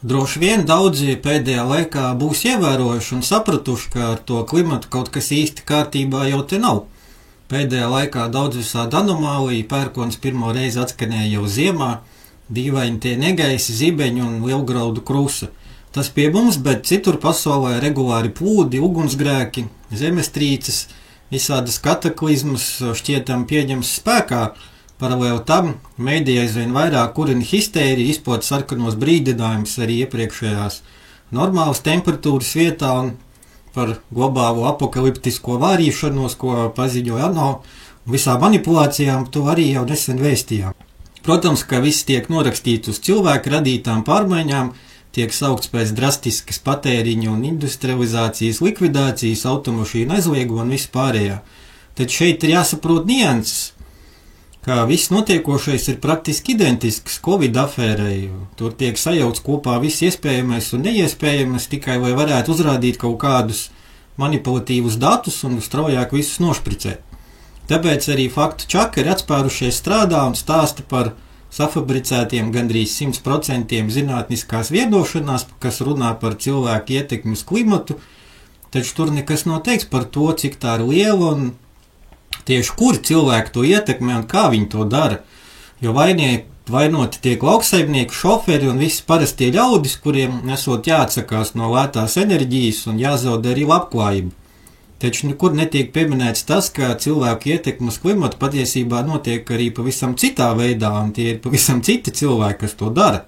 Droši vien daudzi pēdējā laikā būs ievērojuši un sapratuši, ka ar to klimatu kaut kas īsti kārtībā jau te nav. Pēdējā laikā daudz visādi anomālija, pērkons pirmo reizi atskanēja jau ziemā, dīvaini tie negaisi, zibeņi un lielgraudu krusa. Tas pie mums, bet citur pasaulē regulāri plūdi, ugunsgrēki, zemestrīces, visādas kataklizmas šķietam pieņems spēkā. Paralēli tam mēdīja aizvien vairāk kurina histērija, izpot sarkanos brīdinājumus arī iepriekšējās normālas temperatūras vietā un par globālo apokaliptisko vārīšanos, ko paziņoja ANO, un visām manipulācijām to arī jau nesen vēstījām. Protams, ka viss tiek norakstīts uz cilvēku radītām pārmaiņām, tiek saukts pēc drastiskas patēriņa un industrializācijas likvidācijas, automašīnu aizlieguma un vispārējā. Tad šeit ir jāsaprot nianses, ka viss notiekošais ir praktiski identisks Covid afērai. Tur tiek sajaukts kopā viss iespējamais un neiespējamais tikai, lai varētu uzrādīt kaut kādus manipulatīvus datus un straujāk visus nošpricēt. Tāpēc arī faktu čakari atspērušies strādā un stāsta par safabricētiem gandrīz 100% zinātniskās viedošanās, kas runā par cilvēku ietekmi uz klimatu, taču tur nekas nav teikts par to, cik tā ir liela un tieši kuri cilvēki to ietekmē un kā viņi to dara, jo vainoti tiek lauksaimnieki, šoferi un visi parastie ļaudis, kuriem esot jāatsakās no lētās enerģijas un jāzaudē arī labklājība. Taču nekur netiek pieminēts tas, ka cilvēku ietekme uz klimatu patiesībā notiek arī pavisam citā veidā, un tie ir pavisam citi cilvēki, kas to dara.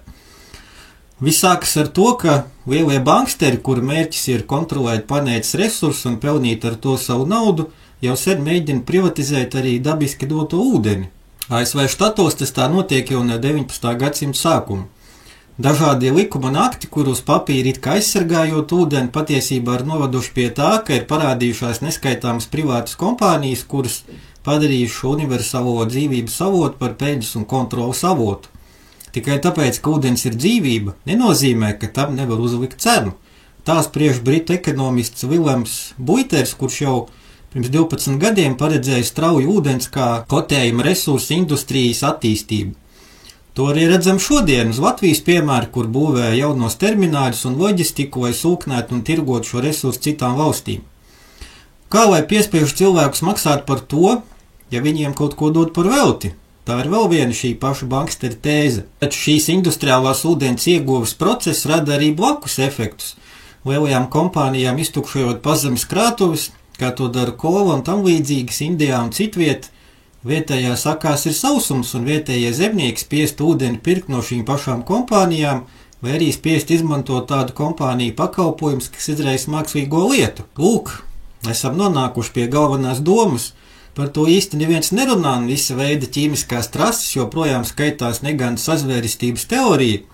Viss sākas ar to, ka lielie banksteri, kuru mērķis ir kontrolēt planētas resursus un pelnīt ar to savu naudu, jau sen mēģina privatizēt arī dabiski doto ūdeni. ASV štatos tas tā notiek jau no 19. gadsimta sākuma. Dažādie likuma un akti, kur uz papīra it kā aizsargājot ūdeni, patiesībā ir novaduši pie tā, ka ir parādījušās neskaitāmas privātas kompānijas, kuras padarījuši šo universālo dzīvības avotu par peļņas un kontrolas avotu. Tikai tāpēc, ka ūdens ir dzīvība, nenozīmē, ka tam nevar uzlikt cenu. Tā spriež britu ekonomists Viljams Buiters, kurš jau pirms 12 gadiem paredzēja strauju ūdens kā kotējuma resursu industrijas attīstību. To arī redzam šodien uz Latvijas piemēru, kur būvē jaunos termināļus un loģistiku, lai sūknētu un tirgotu šo resursu citām valstīm. Kā lai piespiež cilvēkus maksāt par to, ja viņiem kaut ko dod par velti? Tā ir vēl viena šī paša bankstera tēze. Taču šīs industriālās ūdens ieguves process rada arī blakus efektus. Lielajām kompānijām iztukšojot pazemes krātuves, kā to dara kola un tam līdzīgas Indijā un citviet, vietējā sakās ir sausums un vietējie zemnieki spiest ūdeni pirkt no šīm pašām kompānijām, vai arī spiest izmantot tādu kompāniju pakalpojumus, kas izraisa mākslīgo lietu. Lūk, esam nonākuši pie galvenās domas. Par to īsti neviens nerunā, un visa veida ķīmiskās trases joprojām skaitās negana sazvērestības teorija,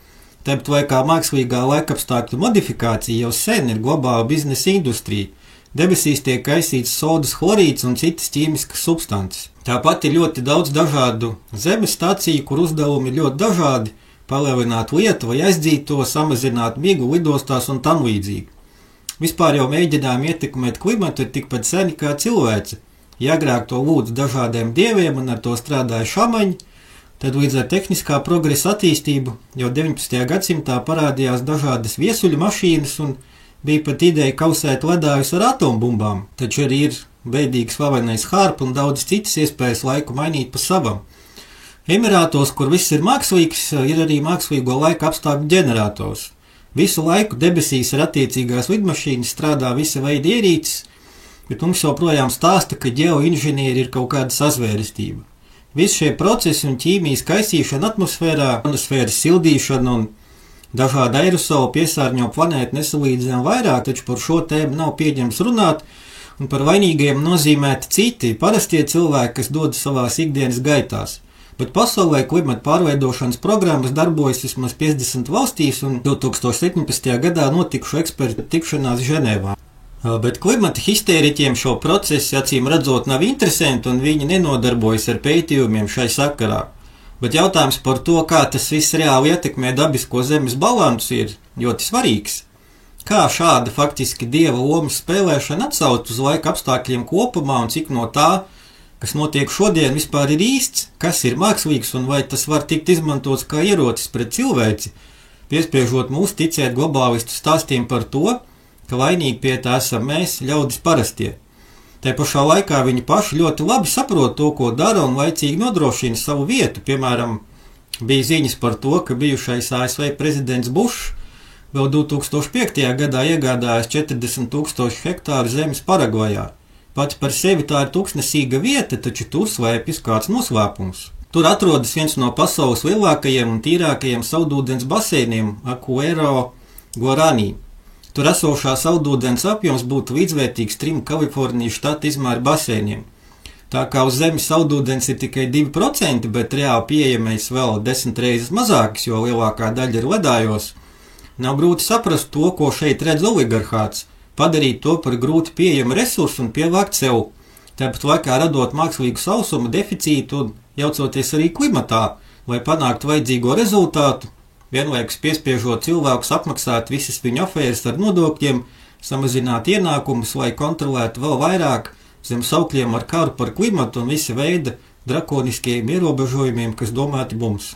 tāpat vai kā mākslīgā laikapstākļu modifikācija jau sen ir globāla biznesa industrija. Debesīs tiek kaisīts sodas chlorīds un citas ķīmiskas substances. Tāpat ir ļoti daudz dažādu zemes staciju, kur uzdevumi ir ļoti dažādi – palielināt lietu vai aizdzīt to, samazināt migu lidostās un tam līdzīgi. Vispār jau mēģinājumi ietekmēt klimatu ir tikpat seni kā cilvēce. Ja agrāk to lūdz dažādiem dieviem un ar to strādāja šamaņi, tad līdz ar tehniskā progresa attīstību jau 19. gadsimtā parādījās dažādas viesuļu mašīnas un bija pat ideja kausēt ledājus ar atombumbām, taču arī ir beidīgi slavenais HAARP un daudz citas iespējas laiku mainīt pa savam. Emirātos, kur viss ir mākslīgs, ir arī mākslīgo laika apstākļu ģenerators. Visu laiku debesīs ar attiecīgās lidmašīnas strādā visa veida ierīces, bet mums joprojām stāsta, ka ģeoinženieri ir kaut kāda sazvērestība. Visi šie procesi un ķīmijas kaisīšana atmosfērā, atmosfēras sildīšana un dažādi aerosoli piesārņo planētu nesalīdzinām vairāk, taču par šo tēmu nav pieņems runāt, un par vainīgiem nozīmēti citi, parastie cilvēki, kas dodas savās ikdienas gaitās. Bet pasaulē klimata pārveidošanas programmas darbojas vismaz 50 valstīs, un 2017. gadā notikušu ekspertu tikšanās Ženēvā. Bet klimata histēriķiem šo procesu acīm redzot nav interesanti, un viņi nenodarbojas ar pētījumiem šai sakarā. Bet jautājums par to, kā tas viss reāli ietekmē dabisko zemes balansu, ir ļoti svarīgs. Kā šāda faktiski dieva lomas spēlēšana atsauc uz laika apstākļiem kopumā un cik no tā, kas notiek šodien, vispār ir īsts, kas ir mākslīgs un vai tas var tikt izmantots kā ierocis pret cilvēci, piespiežot mūs ticēt globālistu stāstiem par to, ka vainīgi pie tā esam mēs, ļaudis parastie. Te pašā laikā viņi paši ļoti labi saprot to, ko dara un laicīgi nodrošina savu vietu. Piemēram, bija ziņas par to, ka bijušais ASV prezidents Bušs vēl 2005. Gadā iegādājās 40,000 hektāru zemes Paragvajā. Pats par sevi tā ir tūkstnesīga vieta, taču tur slēpjas kāds noslēpums. Tur atrodas viens no pasaules lielākajiem un tīrākajiem saldūdens baseiniem - Acuero Guarani. Tur esošā saldūdens apjoms būtu līdzvērtīgs 3 Kalifornijas štata izmēra baseiniem. Tā kā uz zemes saldūdens ir tikai 2%, bet reāli pieejamais vēl 10 reizes mazāks, jo lielākā daļa ir ledājos, nav grūti saprast to, ko šeit redz oligarhāts, padarīt to par grūti pieejamu resursu un pievākt sev, tāpat laikā radot mākslīgu sausuma deficītu un jaucoties arī klimatā, lai panāktu vajadzīgo rezultātu, vienlaikus piespiežot cilvēkus apmaksāt visas viņu afēras ar nodokļiem, samazināt ienākumus, lai kontrolētu vēl vairāk zem saukļiem ar karu par klimatu un visa veida drakoniskiem ierobežojumiem, kas domāti mums.